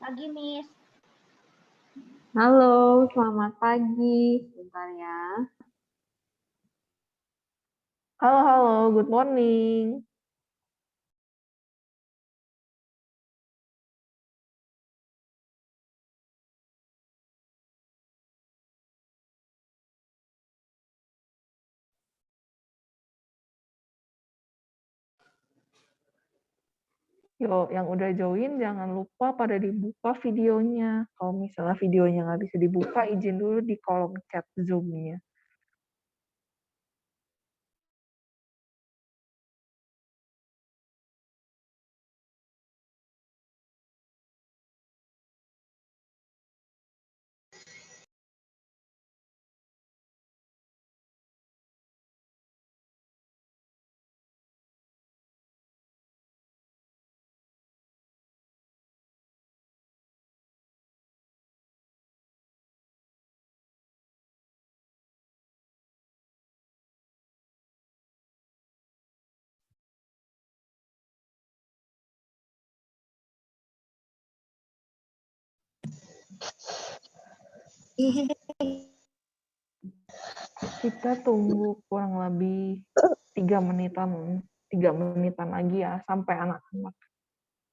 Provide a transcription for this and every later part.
Pagi, Miss. Halo, selamat pagi. Sebentar ya. Halo, good morning. Yo, yang udah join jangan lupa pada dibuka videonya. Kalau misalnya videonya nggak bisa dibuka, izin dulu di kolom chat Zoom-nya. Kita tunggu kurang lebih 3 menitan lagi ya, sampai anak-anak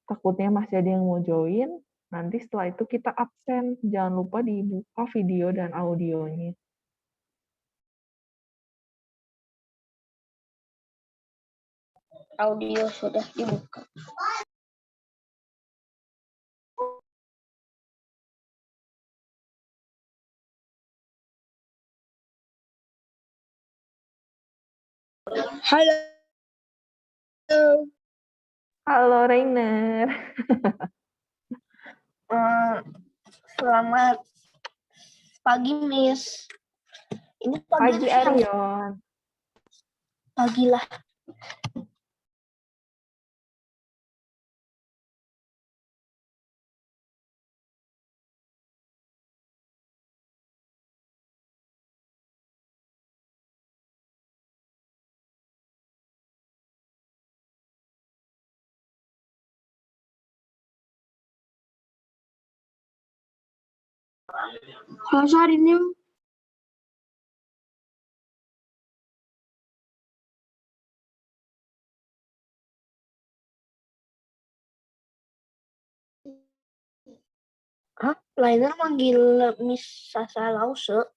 takutnya masih ada yang mau join. Nanti setelah itu kita absen. Jangan lupa dibuka video dan audionya. Audio sudah dibuka. Halo. Halo, Rainer. Selamat pagi, Miss. Ini Pagi, Arion. Pagi lah. Halo, hari ini Lainer manggil Miss Sasa Lause.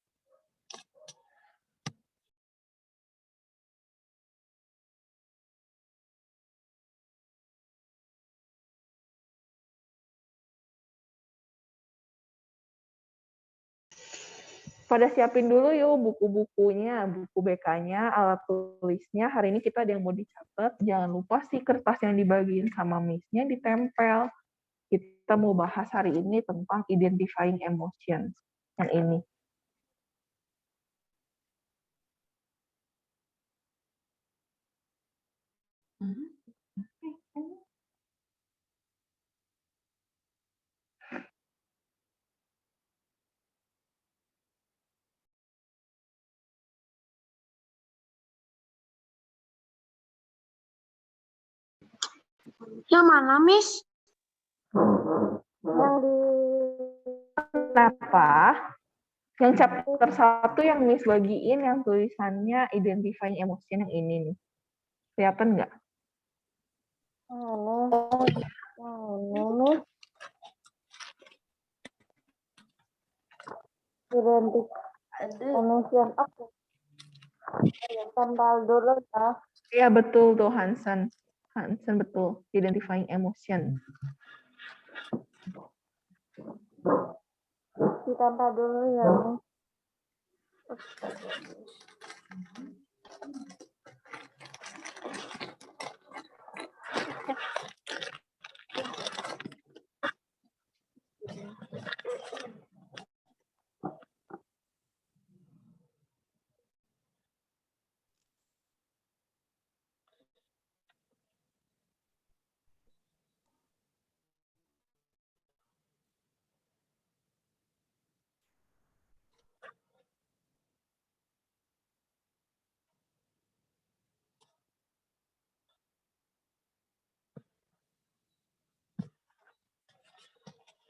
Pada siapin dulu yuk buku-bukunya, buku BK-nya, alat tulisnya. Hari ini kita ada yang mau dicatat. Jangan lupa sih kertas yang dibagiin sama Miss-nya ditempel. Kita mau bahas hari ini tentang identifying emotions. Yang ini. Yang mana, Miss? Yang di Kenapa? Yang chapter 1 yang Miss bagiin yang tulisannya identifying emotion yang ini nih. Kelihatan nggak? Oh, Miss. Emotion aku. Tanggal dulu ya. Iya betul tuh Hansen. Hansen betul. Identifying emotion. Ditambah dulu ya.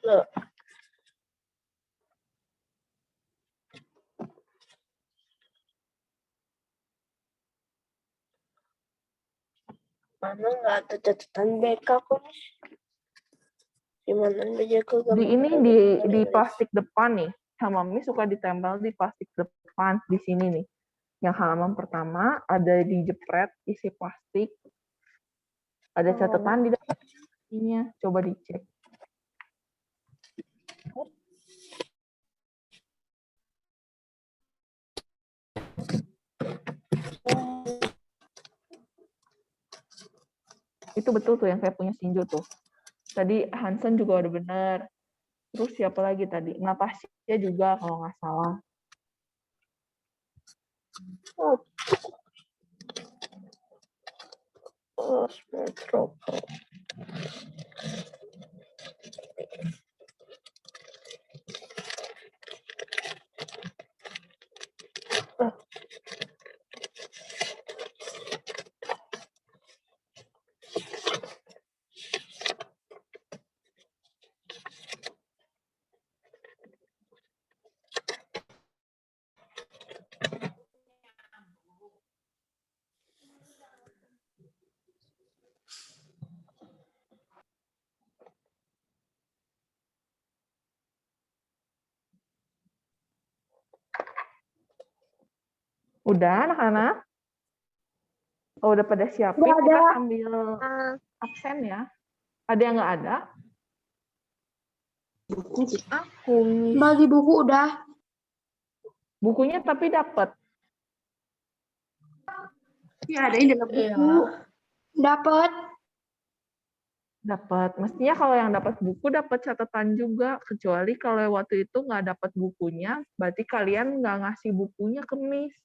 Loh. Mana nggak ada catatan BK kok, Miss? Gimana belajar ke Di ini di plastik depan nih, sama Miss suka ditempel di plastik depan di sini nih. Yang halaman pertama ada dijepret isi plastik, ada catatan di dalamnya. Coba dicek. Itu betul tuh yang saya punya Sinjo tuh. Tadi Hansen juga udah benar. Terus siapa lagi tadi? Natasha juga kalau nggak salah. Metro. Udah anak-anak? Oh, udah pada siapin, Udah kita ada. sambil absen ya. Ada yang nggak ada? Aku bagi buku udah. Bukunya tapi dapat. Ya ada dalam buku. Dapat. Dapat. Mestinya kalau yang dapat buku dapat catatan juga. Kecuali kalau waktu itu nggak dapat bukunya, berarti kalian nggak ngasih bukunya ke Miss.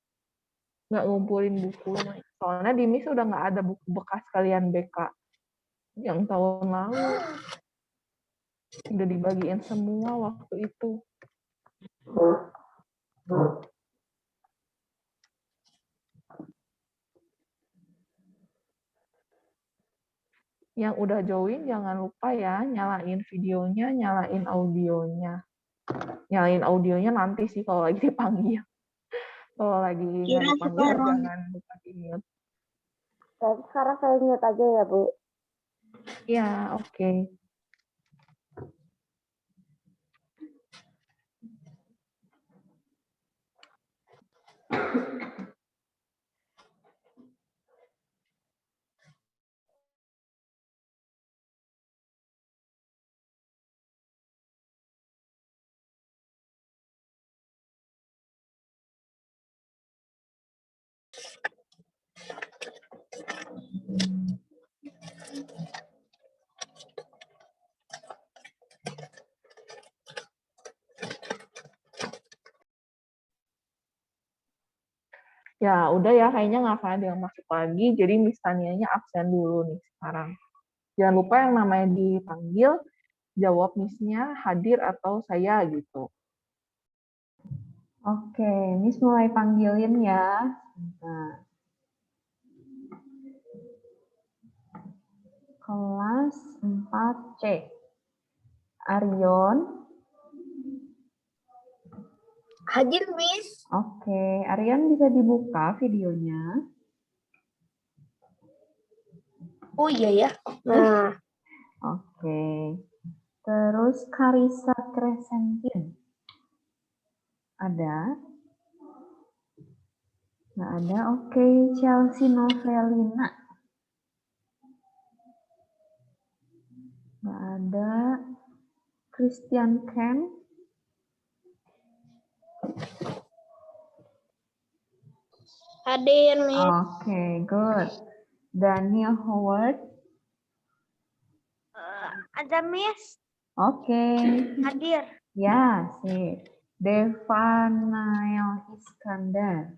Nggak ngumpulin bukunya. Soalnya di Miss udah nggak ada buku bekas kalian BK. Yang tahun lalu. Udah dibagiin semua waktu itu. Yang udah join jangan lupa ya nyalain videonya, nyalain audionya. Nyalain audionya nanti sih kalau lagi dipanggil. Kalau lagi nggak dipanggil jangan lupa di-mute. Sekarang saya ingat aja ya, Bu. Ya, oke. Ya, udah ya, kayaknya nggak akan ada yang masuk lagi, jadi Miss Tanianya absen dulu nih sekarang. Jangan lupa yang namanya dipanggil, jawab Miss-nya hadir atau saya gitu. Oke, Miss mulai panggilin ya. Bentar. Kelas 4C. Arion. Hadir, Miss. Oke, Arion bisa dibuka videonya. Oh iya ya. Nah, Oke. Terus Karisa Crescentin. Ada? Nggak ada. Oke, Chelsea Novelina. Nggak ada. Christian Ken. hadir, Miss. Oke, good. Daniel Howard. Ada, Miss. Oke. Hadir. Ya, sip. Devanael Iskandar.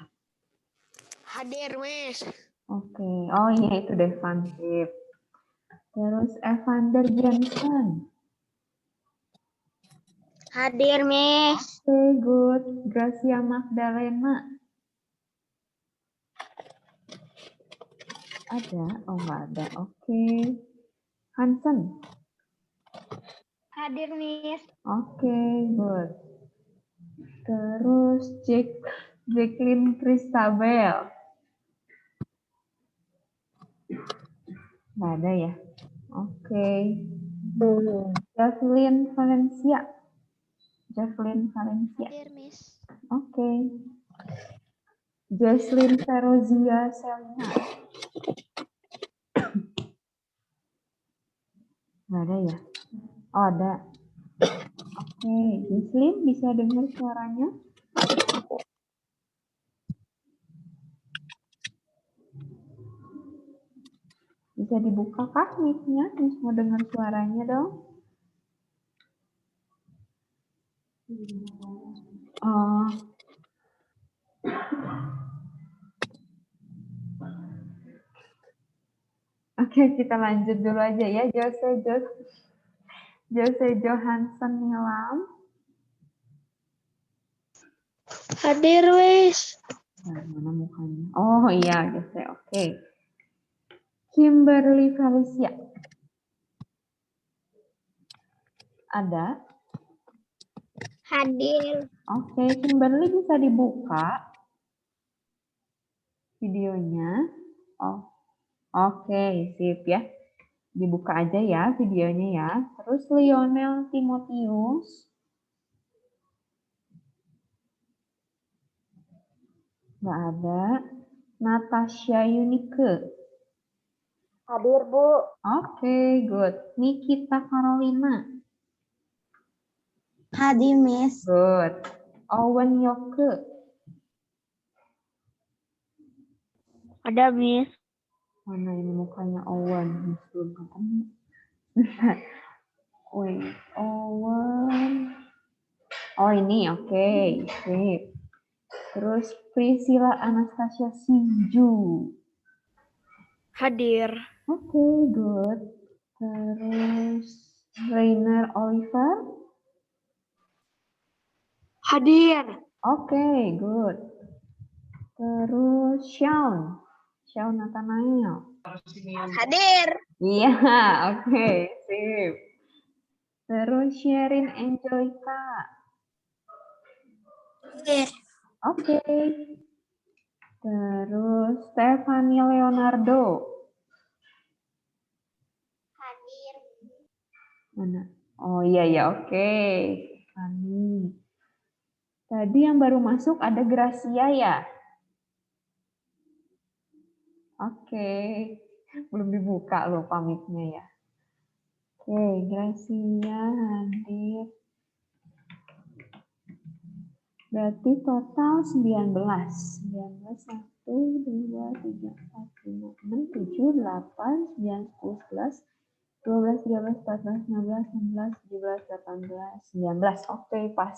Hadir, Miss. Oke. Oh iya, itu Devan, sip. Terus Evander Jensen. Hadir, Miss. Oke, good. Gracia Magdalena. Ada? Oh, nggak ada. Oke. Hansen. Hadir, Miss. Oke, good. Terus Jacqueline Christabel. Nggak ada ya? Oke. Javelin Valencia. Javelin Valencia. Hadir, Miss. Oke. Jesslyn Ferozia Selina. Nggak ada ya? Oh, ada. Oke, Jesslyn bisa dengar suaranya? Bisa dibuka kah mic-nya? Miss mau dengar suaranya dong. Oh. Oke, kita lanjut dulu aja ya. Jose Johansson Nilam. Hadir, Wis. Nah, mana mukanya? Oh iya, Jose. Oke. Kimberly Felicia. Ada? Hadir. Oke, Kimberly bisa dibuka videonya. Oh, oke, sip ya. Dibuka aja ya videonya ya. Terus Lionel Timotius. Nggak ada. Natasha Yunike. Hadir, Bu. Oke, good. Nikita Carolina. Hadir, Miss. Good. Owen Yoke. Ada, Miss. Mana ini mukanya Owen? Belum ketemu. Wait, Owen. Oh ini, oke. Sip. Terus Priscilla Anastasia Sinju. Hadir. Oke, good. Terus Rainer Oliver. Hadir. Oke, good. Terus Shaun Nathanael. Hadir. Iya, oke, sip. Terus Sherin Angelica. Hadir. Oke. Terus Stephanie Leonardo. Hadir. Mana? Oh iya ya, oke. Stephanie. Tadi yang baru masuk ada Gracia ya? Oke. Belum dibuka loh pamitnya ya. Oke, Gracia hadir. Berarti total 19. 19, 1, 2, 3, 4, 5, 6, 7, 8, 9, 10, 11, 12, 13, 14, 15, 16, 17, 18, 19. Oke, pas.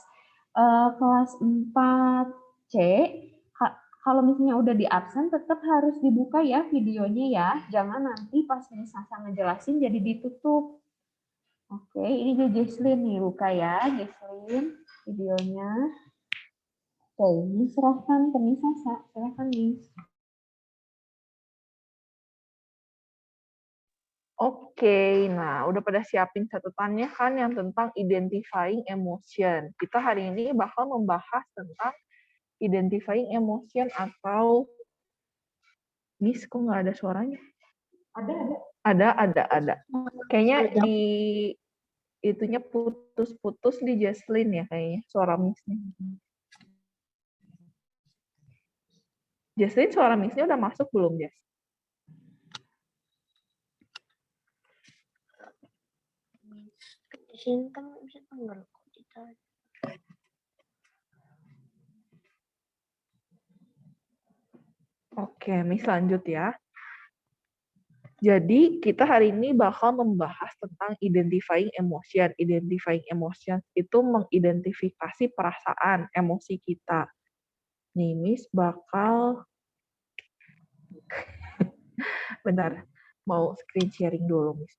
Kelas 4C, kalau misalnya udah di absen, tetap harus dibuka ya videonya ya. Jangan nanti pas Miss Sasa ngejelasin jadi ditutup. Oke, ini Jesslyn nih, buka ya Jesslyn videonya. Oke, Miss serahkan ke Miss Sasa. Silahkan Miss. Oke, nah udah pada siapin catatannya kan yang tentang identifying emotion. Kita hari ini bakal membahas tentang identifying emotion atau Miss kok nggak ada suaranya? Ada. Kayaknya di itunya putus-putus di Jesslyn ya kayaknya suara Miss-nya. Jesslyn suara Miss-nya udah masuk belum, Jess? Di sini kan bisa tanggal kok kita. Oke, Miss lanjut ya. Jadi, kita hari ini bakal membahas tentang identifying emotion. Identifying emotion itu mengidentifikasi perasaan, emosi kita. Nih, Miss bakal... Bentar, mau screen sharing dulu, Miss.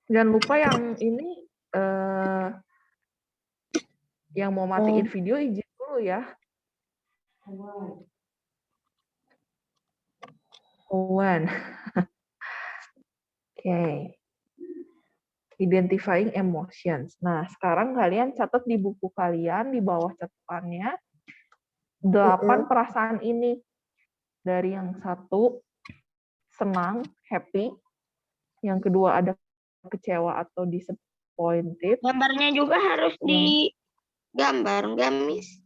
Jangan lupa yang ini, yang mau matiin video, izin dulu ya. Owen. Oke. Identifying emotions. Nah, sekarang kalian catat di buku kalian, di bawah catatannya, 8 perasaan ini. Dari yang satu, senang, happy. Yang kedua ada kecewa atau disappointed. Gambarnya juga harus digambar, enggak, Miss?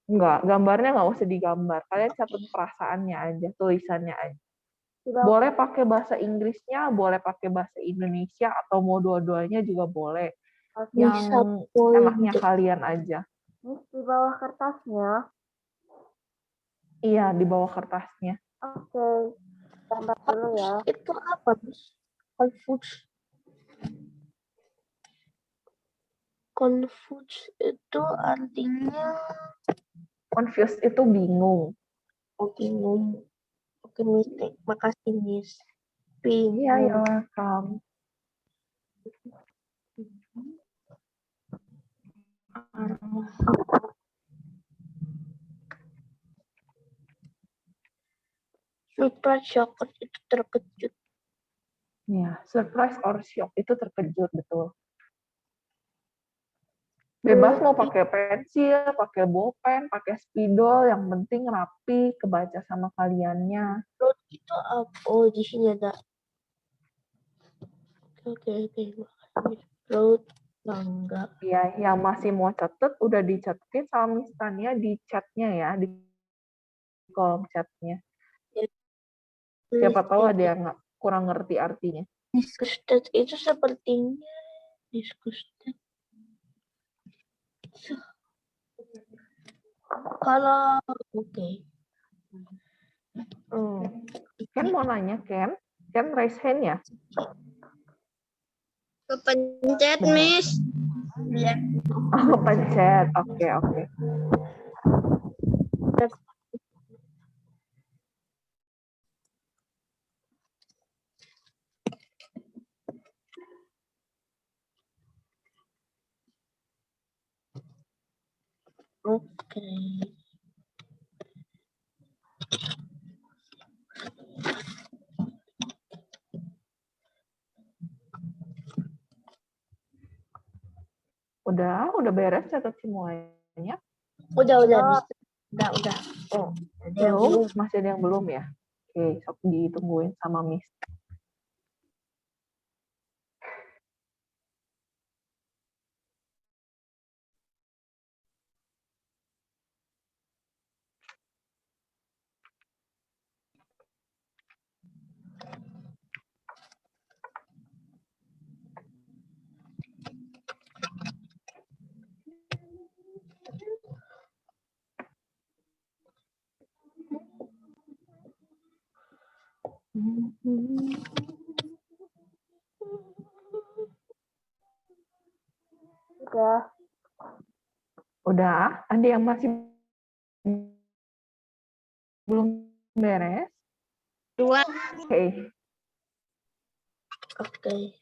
Enggak, gambarnya nggak usah digambar. Kalian catat perasaannya aja, tulisannya aja. Boleh pakai bahasa Inggrisnya, boleh pakai bahasa Indonesia, atau mau dua-duanya juga boleh. Yang enaknya kalian aja. Di bawah kertasnya. Iya, di bawah kertasnya. Oke. Gambar dulu ya. Itu apa, Miss? Confused. Confused itu artinya Confused itu bingung. bingung. Oke, Miss. Makasih, Miss. Iya, Bingung. you're welcome. Surprise, shock itu terkejut. Ya, surprise or shock itu terkejut, betul. Bebas mau pakai pensil, pakai bolpen, pakai spidol, yang penting rapi, kebaca sama kaliannya. Road itu apa? Oh, di sini ada. Oke. Road tangga. Ya, yang masih mau catat udah dicatetin sama Miss Tania di chatnya ya, di kolom chatnya. Siapa tahu ada yang kurang ngerti artinya. Disgusted itu sepertinya disgusted. Kalau oke. Ken mau nanya, Ken? Ken raise hand ya? Kepencet, Miss. Ya. Oh, pencet. Oke. Oke. Udah beres catat semuanya? Udah bisa. Udah. Oh, belum? Masih ada yang belum ya? Oke, sok ditungguin sama Miss. Udah? Ada yang masih belum beres? 2. Oke.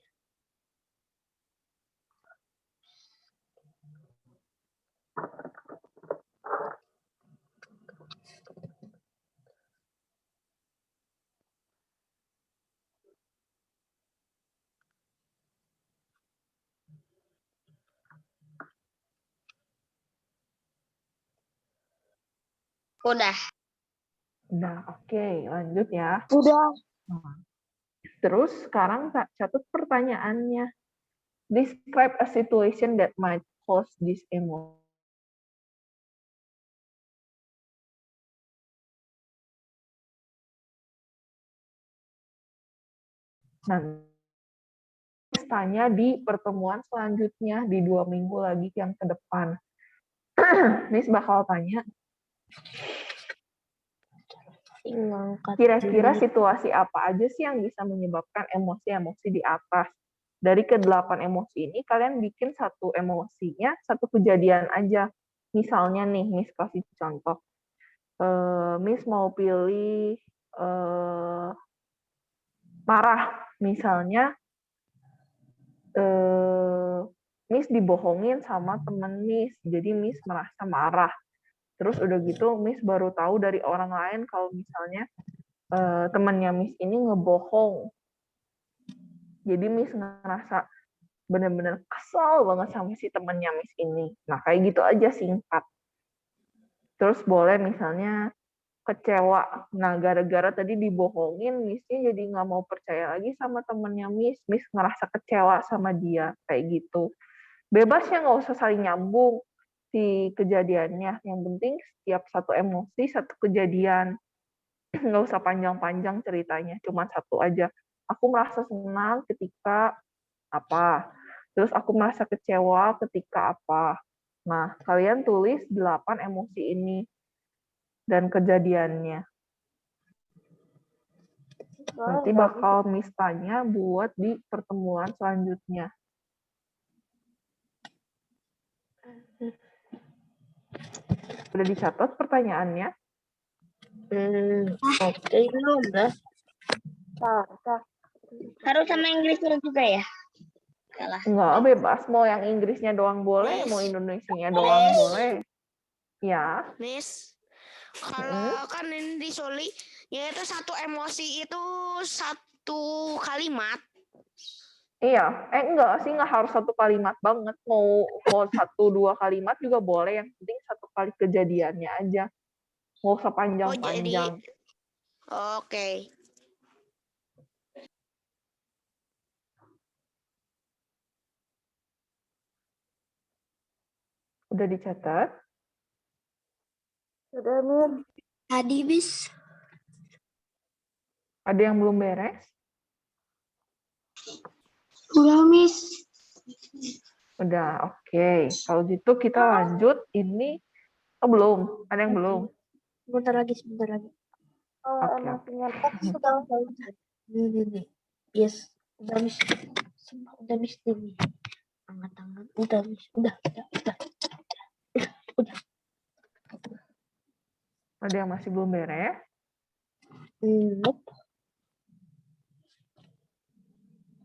Udah, oke. Lanjut ya. Udah. Terus sekarang catat pertanyaannya. Describe a situation that might cause this emotion. Nanti tanya di pertemuan selanjutnya di 2 minggu lagi yang ke depan. Miss bakal tanya, kira-kira situasi apa aja sih yang bisa menyebabkan emosi-emosi di atas? Dari ke-8 emosi ini, kalian bikin satu emosinya, satu kejadian aja. Misalnya nih, Miss kasih contoh. Miss mau pilih marah. Misalnya, Miss dibohongin sama temen Miss, jadi Miss merasa marah. Terus udah gitu, Miss baru tahu dari orang lain kalau misalnya temannya Miss ini ngebohong. Jadi Miss ngerasa bener-bener kesel banget sama si temennya Miss ini. Nah, kayak gitu aja singkat. Terus boleh misalnya kecewa. Nah, gara-gara tadi dibohongin, Miss-nya jadi nggak mau percaya lagi sama temennya Miss. Miss ngerasa kecewa sama dia, kayak gitu. Bebas ya, nggak usah saling nyambung si kejadiannya. Yang penting setiap satu emosi, satu kejadian. Nggak usah panjang-panjang ceritanya, cuma satu aja. Aku merasa senang ketika apa. Terus aku merasa kecewa ketika apa. Nah, kalian tulis 8 emosi ini dan kejadiannya. Nanti bakal Miss tanya buat di pertemuan selanjutnya. Udah dicatat pertanyaannya? Oke, udah. Harus sama Inggrisnya juga ya? Kalah. Enggak, bebas. Mau yang Inggrisnya doang boleh, mau Indonesianya doang boleh. Ya. Miss, kalau kan ini di Soli, yaitu satu emosi itu satu kalimat. Iya, enggak sih, nggak harus satu kalimat banget. Mau 1-2 kalimat juga boleh. Yang penting satu kali kejadiannya aja. Nggak usah Oh, panjang-panjang. jadi, oke. Udah dicatat? Sudah, Mir. Tadi, Miss. Ada yang belum beres? Udah, Miss. Udah, oke. Kalau gitu kita lanjut. Ini, belum. Ada yang belum? Sebentar lagi. Oke. Emosinya sudah. Nih. Yes. Udah, Miss. Sumpah, udah, Miss. Nih. Angkat tangan. Udah, Miss. Udah. Ada yang masih belum beres? Nope.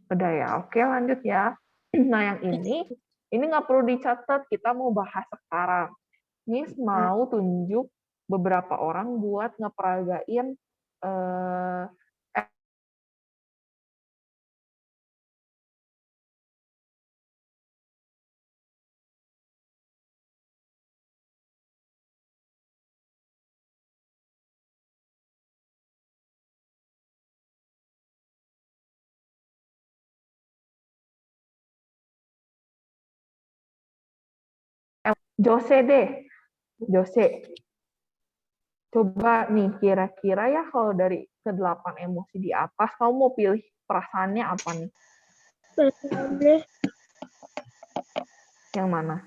Udah ya, oke lanjut ya. Nah yang ini nggak perlu dicatat, kita mau bahas sekarang. Miss mau tunjuk beberapa orang buat ngeperagain Jose deh. Jose. Coba nih, kira-kira ya kalau dari ke-8 emosi di atas, kamu mau pilih perasaannya apa nih? Yang mana?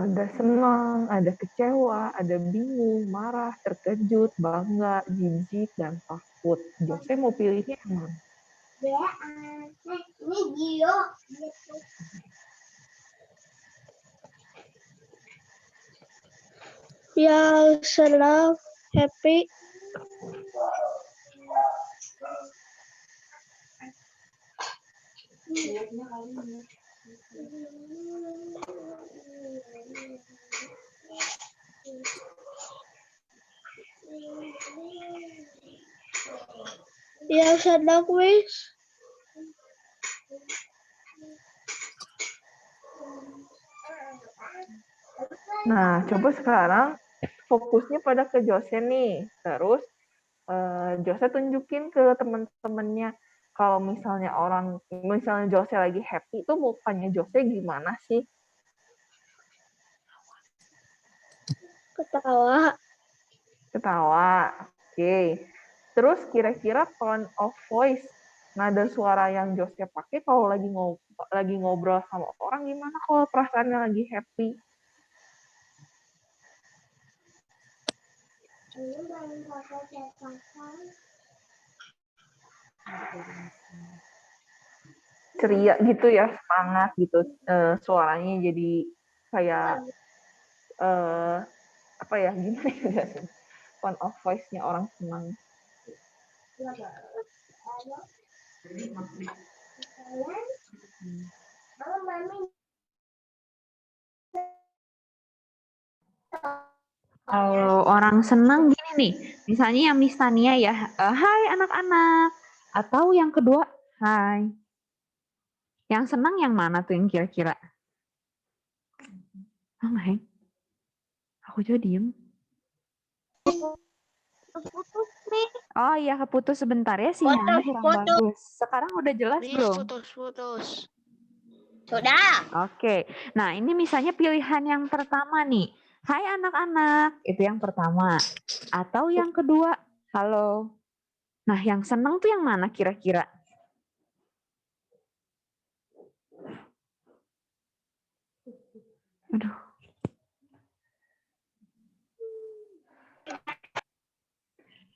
Ada senang, ada kecewa, ada bingung, marah, terkejut, bangga, jijik, dan takut. Jose mau pilihnya yang mana? Ini Gio. Yang senang, happy. Yang senang, Miss. Nah, coba sekarang fokusnya pada ke Jose nih. Terus Jose tunjukin ke teman-temannya kalau misalnya Jose lagi happy, itu mukanya Jose gimana sih? Ketawa. Ketawa. Oke. Terus kira-kira tone of voice, nada suara yang Jose pakai kalau lagi ngobrol sama orang gimana kalau perasaannya lagi happy? Ceria gitu ya, semangat gitu. Suaranya jadi kayak apa ya, gimana ya? tone of voice-nya orang senang. Kalau orang senang gini nih, misalnya yang Miss Tania ya, hai anak-anak, atau yang kedua, hai. Yang senang yang mana tuh yang kira-kira? Oh, Heng. Aku juga diem. Oh iya, keputus sebentar ya, sinyalnya kurang bagus. Sekarang udah jelas Miss, belum? putus-putus. Sudah. Oke, nah ini misalnya pilihan yang pertama nih. Hai anak-anak, itu yang pertama. Atau yang kedua, halo. Nah yang senang tuh yang mana kira-kira? Aduh.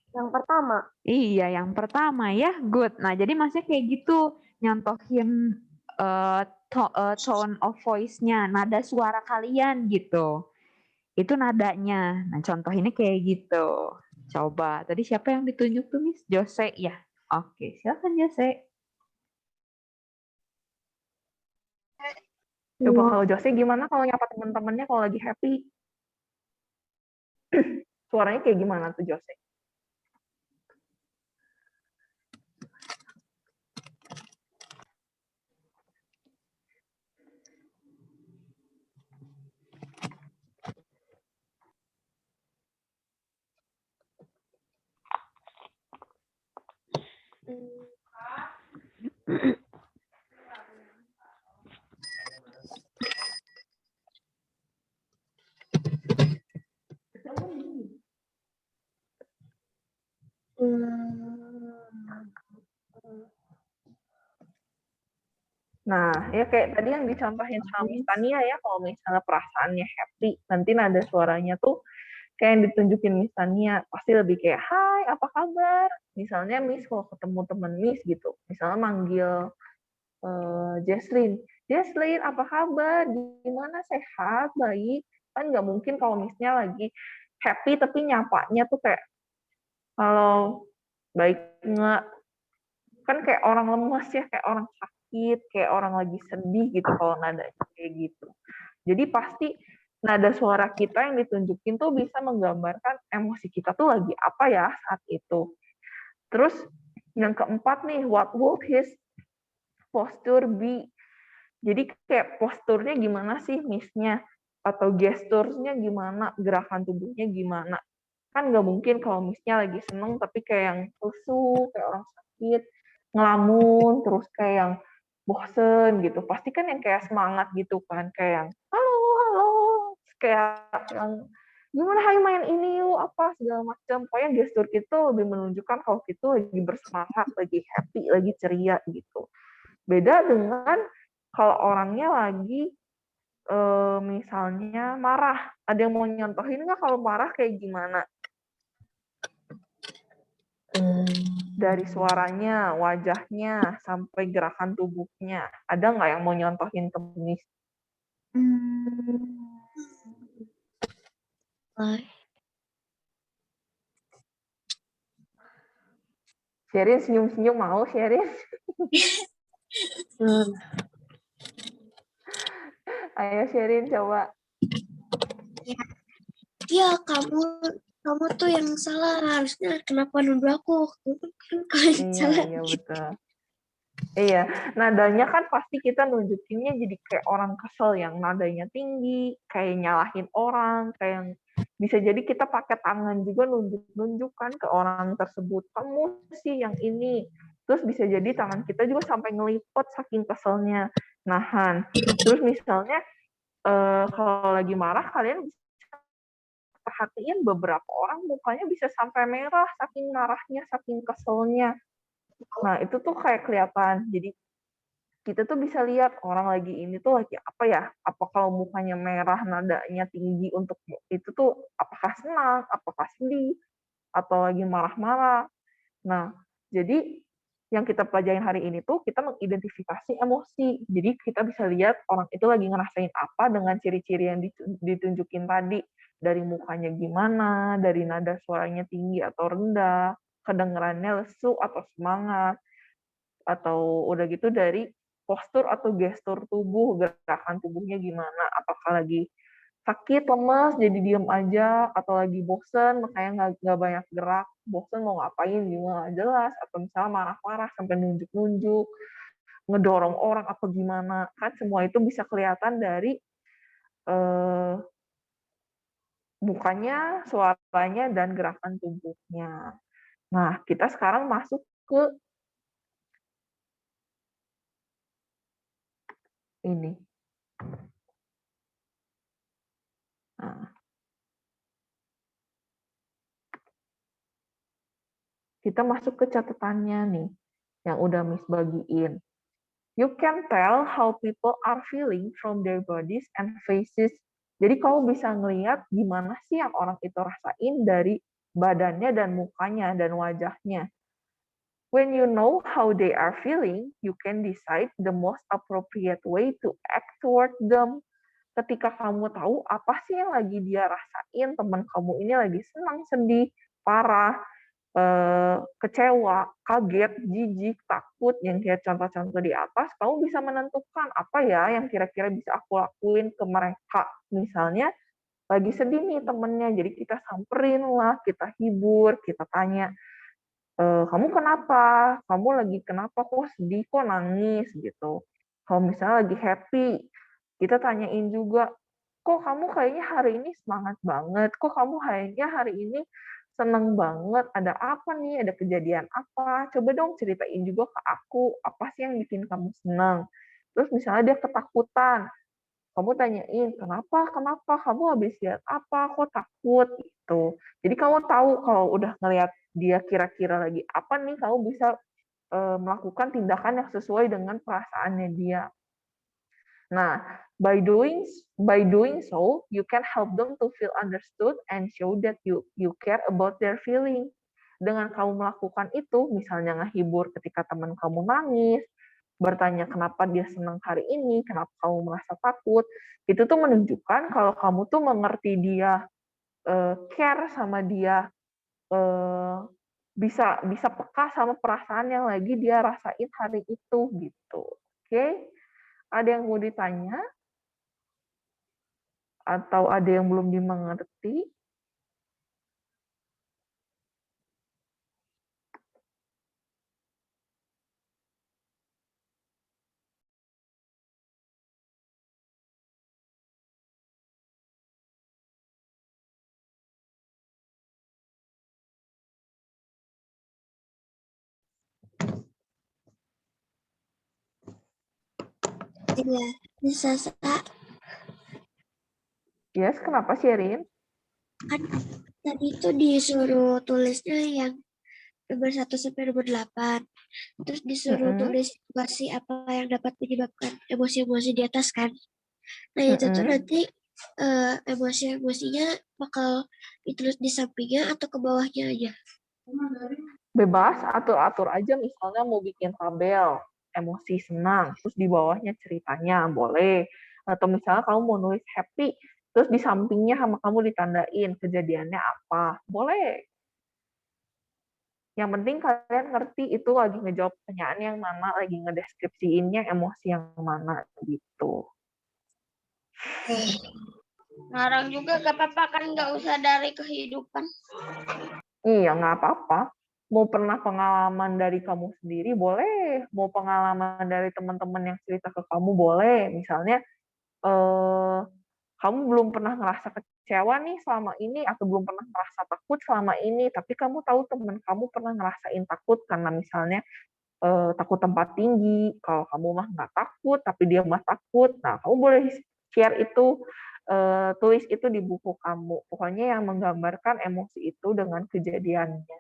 Yang pertama. Iya, yang pertama ya, good. Nah jadi maksudnya kayak gitu, nyontohin tone of voice-nya, nada suara kalian gitu. Itu nadanya. Nah, contoh ini kayak gitu. Coba. Tadi siapa yang ditunjuk tuh, Miss? Jose ya? Oke, silakan Jose. Coba kalau Jose gimana kalau nyapa teman-temannya kalau lagi happy? Suaranya kayak gimana tuh Jose? Nah, ya kayak tadi yang dicontohin sama Miss Tania ya, kalau misalnya perasaannya happy, nanti nada suaranya tuh kayak yang ditunjukin Miss Tania, pasti lebih kayak, hai, apa kabar? Misalnya Miss kalau ketemu temen Miss gitu, misalnya manggil Jesslyn, Jesslyn, apa kabar? Gimana, sehat, baik? Kan nggak mungkin kalau Miss-nya lagi happy, tapi nyapanya tuh kayak, halo, baik nggak? Kan kayak orang lemas ya, kayak orang sakit, kayak orang lagi sedih gitu kalau nadanya kayak gitu. Jadi pasti nada suara kita yang ditunjukin tuh bisa menggambarkan emosi kita tuh lagi apa ya saat itu. Terus yang keempat nih, what would his posture be? Jadi kayak posturnya gimana sih Miss-nya? Atau gesturnya gimana? Gerakan tubuhnya gimana? Kan nggak mungkin kalau Miss-nya lagi seneng tapi kayak yang tusuk, kayak orang sakit, ngelamun, terus kayak yang bosen gitu. Pasti kan yang kayak semangat gitu kan, kayak yang halo, halo, terus kayak yang gimana hai main ini yuk, apa segala macam. Pokoknya gestur itu lebih menunjukkan kalau kita lagi bersemangat, lagi happy, lagi ceria gitu. Beda dengan kalau orangnya lagi misalnya marah. Ada yang mau nyontohin nggak kalau marah kayak gimana? Dari suaranya, wajahnya, sampai gerakan tubuhnya. Ada nggak yang mau nyontohin ke Miss? Sherin senyum-senyum mau, Sherin? Ayo Sherin coba. Ya, kamu tuh yang salah. Harusnya kenapa nuduh aku? Kan kalian salah. Iya, betul. Iya, nadanya kan pasti kita nunjukinnya jadi kayak orang kesel yang nadanya tinggi, kayak nyalahin orang, kayak yang bisa jadi kita pakai tangan juga nunjuk-nunjukkan ke orang tersebut, kamu sih yang ini. Terus bisa jadi tangan kita juga sampai ngelipet saking keselnya, nahan. Terus misalnya kalau lagi marah, kalian bisa perhatiin beberapa orang mukanya bisa sampai merah, saking marahnya, saking keselnya. Nah, itu tuh kayak kelihatan. Jadi kita tuh bisa lihat orang lagi ini tuh lagi apa ya? Apa kalau mukanya merah, nadanya tinggi untuk itu tuh apakah senang, apakah sedih, atau lagi marah-marah. Nah, jadi yang kita pelajarin hari ini tuh kita mengidentifikasi emosi. Jadi kita bisa lihat orang itu lagi ngerasain apa dengan ciri-ciri yang ditunjukin tadi. dari mukanya gimana, dari nada suaranya tinggi atau rendah, kedengarannya lesu atau semangat, atau udah gitu dari postur atau gestur tubuh, gerakan tubuhnya gimana, apakah lagi sakit, lemas, jadi diem aja, atau lagi bosen, makanya nggak banyak gerak, bosen mau ngapain juga nggak jelas, atau misalnya marah-marah sampai nunjuk-nunjuk, ngedorong orang apa gimana, kan semua itu bisa kelihatan dari mukanya, suaranya, dan gerakan tubuhnya. Nah, kita sekarang masuk ke ini. Nah, kita masuk ke catatannya nih, yang udah Miss bagiin. You can tell how people are feeling from their bodies and faces. Jadi kamu bisa ngelihat gimana sih yang orang itu rasain dari badannya dan mukanya dan wajahnya. When you know how they are feeling, you can decide the most appropriate way to act toward them. Ketika kamu tahu apa sih yang lagi dia rasain, teman kamu ini lagi senang, sedih, parah, kecewa, kaget, jijik, takut, yang kayak contoh-contoh di atas, kamu bisa menentukan apa ya yang kira-kira bisa aku lakuin ke mereka. Misalnya, lagi sedih nih temennya, jadi kita samperin lah, kita hibur, kita tanya, kamu kenapa? Kamu lagi kenapa? Kok sedih? Kok nangis? Gitu. Kalau misalnya lagi happy, kita tanyain juga, kok kamu kayaknya hari ini semangat banget? Kok kamu kayaknya hari ini seneng banget? Ada apa nih? Ada kejadian apa? Coba dong ceritain juga ke aku, apa sih yang bikin kamu senang? Terus misalnya dia ketakutan, kamu tanyain, kenapa? Kenapa? Kamu habis lihat apa? Kok takut? Gitu. Jadi kamu tahu kalau udah ngelihat dia kira-kira lagi apa nih, kamu bisa melakukan tindakan yang sesuai dengan perasaannya dia. Nah, by doing so, you can help them to feel understood and show that you care about their feeling. Dengan kamu melakukan itu, misalnya ngehibur ketika teman kamu nangis, bertanya kenapa dia senang hari ini, kenapa kamu merasa takut, itu tuh menunjukkan kalau kamu tuh mengerti dia, care sama dia, bisa bisa peka sama perasaan yang lagi dia rasain hari itu gitu. Oke? Ada yang mau ditanya? Atau ada yang belum dimengerti? Iya, bisa Yes, kenapa sih, Rin? kan tadi itu disuruh tulisnya yang nomor 1 sampai nomor 8. Terus disuruh tulis situasi apa yang dapat menyebabkan emosi-emosi di atas kan. Nah, itu tuh nanti emosi-emosinya bakal ditulis di sampingnya atau ke bawahnya aja. Bebas, atur-atur aja, misalnya mau bikin tabel, emosi senang, terus di bawahnya ceritanya, boleh. Atau misalnya kamu mau nulis happy, terus di sampingnya sama kamu ditandain kejadiannya apa, boleh. Yang penting kalian ngerti itu lagi ngejawab pertanyaan yang mana, lagi ngedeskripsiinnya emosi yang mana, gitu. Ngarang juga gak apa-apa kan, nggak usah dari kehidupan. Iya, nggak apa-apa. Mau pernah pengalaman dari kamu sendiri, boleh. Mau pengalaman dari teman-teman yang cerita ke kamu, boleh. Misalnya, kamu belum pernah ngerasa kecewa nih selama ini, atau belum pernah ngerasa takut selama ini, tapi kamu tahu teman kamu pernah ngerasain takut karena misalnya takut tempat tinggi, kalau kamu mah nggak takut, tapi dia mah takut. Nah, kamu boleh share itu, tulis itu di buku kamu. Pokoknya yang menggambarkan emosi itu dengan kejadiannya.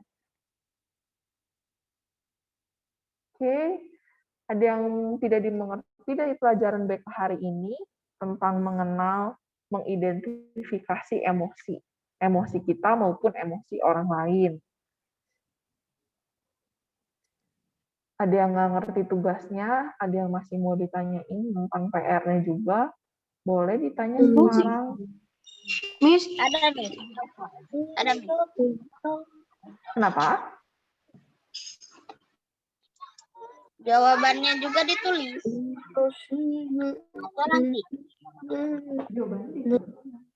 Oke, ada yang tidak dimengerti dari pelajaran BK hari ini tentang mengenal, mengidentifikasi emosi. Emosi kita maupun emosi orang lain. Ada yang nggak ngerti tugasnya, ada yang masih mau ditanyain tentang PR-nya juga, boleh ditanya sekarang. Miss, Ada nih. Ada nih. Kenapa? Jawabannya juga ditulis. Atau nanti.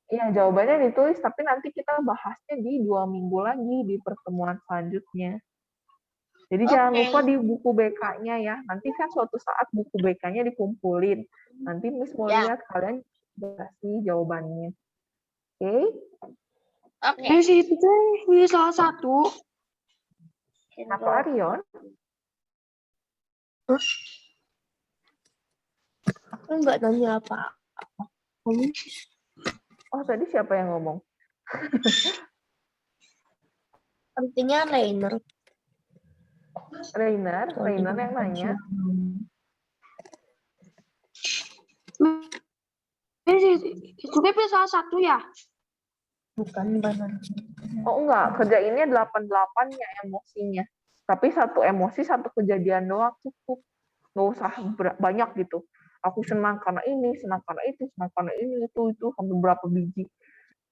Iya, jawabannya ditulis, tapi nanti kita bahasnya di 2 minggu lagi di pertemuan selanjutnya. Jadi jangan Oke. lupa di buku BK-nya ya. Nanti kan suatu saat buku BK-nya dikumpulin. Nanti Miss mau Ya. lihat kalian kasih jawabannya. Oke? Oke. Miss itu tuh Miss salah satu. Apa Arion? Enggak nanya apa. Oh, tadi siapa yang ngomong? Artinya Rainer. Rainer yang nanya. Miss itu kan salah satu ya? Bukan benar. Oh enggak, kerjainnya 88-nya emosinya. Tapi satu emosi, satu kejadian doang cukup. Nggak usah banyak gitu. Aku senang karena ini, senang karena itu, senang karena ini, itu, sampai berapa biji.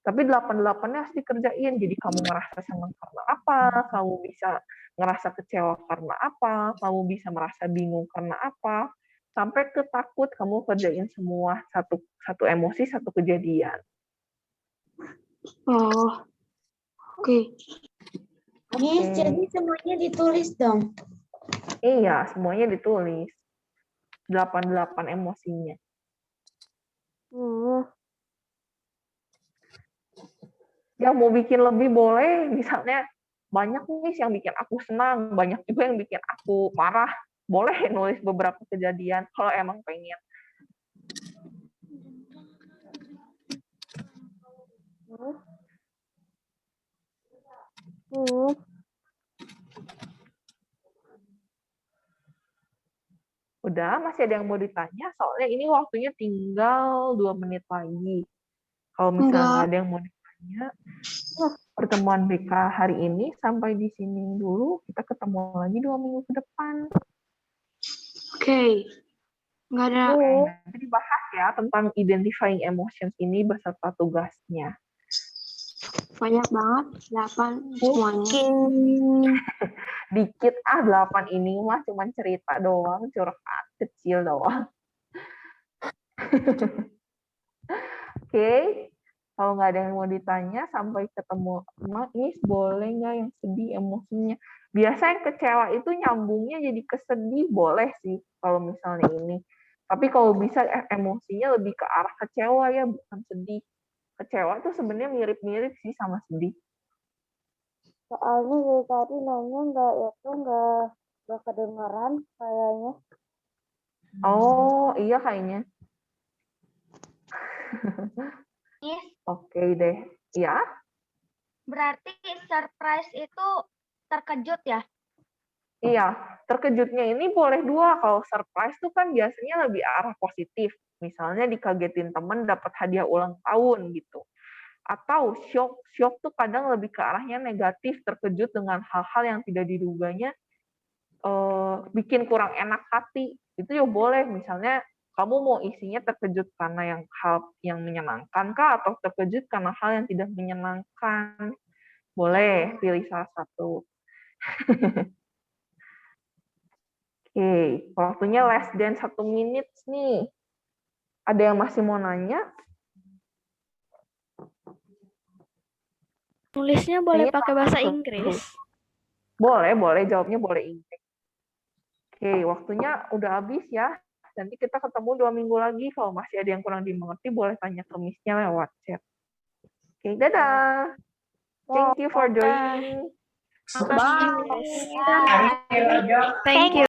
Tapi 88-nya harus dikerjain. Jadi kamu ngerasa senang karena apa, kamu bisa ngerasa kecewa karena apa, kamu bisa merasa bingung karena apa, sampai ke takut kamu kerjain semua satu emosi, satu kejadian. Oh, oke. Miss, Jadi semuanya ditulis dong. Iya, semuanya ditulis. 88 emosinya. Yang mau bikin lebih boleh, misalnya banyak nih yang bikin aku senang, banyak juga yang bikin aku marah. Boleh nulis beberapa kejadian kalau emang pengen. Udah, masih ada yang mau ditanya? Soalnya ini waktunya tinggal 2 menit lagi. Kalau misalnya nggak ada yang mau ditanya, pertemuan BK hari ini sampai di sini dulu. Kita ketemu lagi 2 minggu ke depan. Oke. Nggak ada. Nanti dibahas ya tentang identifying emotions ini beserta tugasnya. Banyak banget, 8 semuanya. Dikit 8 ini mah cuma cerita doang, curhat kecil doang. Oke, kalau nggak ada yang mau ditanya, sampai ketemu Miss, boleh nggak yang sedih emosinya? Biasa yang kecewa itu nyambungnya jadi kesedih, boleh sih kalau misalnya ini. Tapi kalau bisa emosinya lebih ke arah kecewa ya, bukan sedih. Kecewa tuh sebenarnya mirip-mirip sih sama sedih. Soalnya dari tadi nanya nggak kedengeran kayaknya. Oh iya kayaknya. Yes. Oke deh. Ya. Berarti surprise itu terkejut ya? Iya, terkejutnya ini boleh dua. Kalau surprise tuh kan biasanya lebih arah positif. Misalnya dikagetin temen dapat hadiah ulang tahun gitu. Atau shock tuh kadang lebih ke arahnya negatif, terkejut dengan hal-hal yang tidak diduganya, bikin kurang enak hati. Itu ya boleh, misalnya kamu mau isinya terkejut karena hal yang menyenangkan kah, atau terkejut karena hal yang tidak menyenangkan. Boleh pilih salah satu. Oke, waktunya less than 1 menit nih. Ada yang masih mau nanya? Tulisnya boleh pakai bahasa Inggris. Boleh, jawabnya boleh Inggris. Oke, waktunya udah habis ya. Nanti kita ketemu 2 minggu lagi. Kalau masih ada yang kurang dimengerti, boleh tanya ke Miss-nya lewat chat. Oke, dadah. Thank you for joining. Bye. Thank you.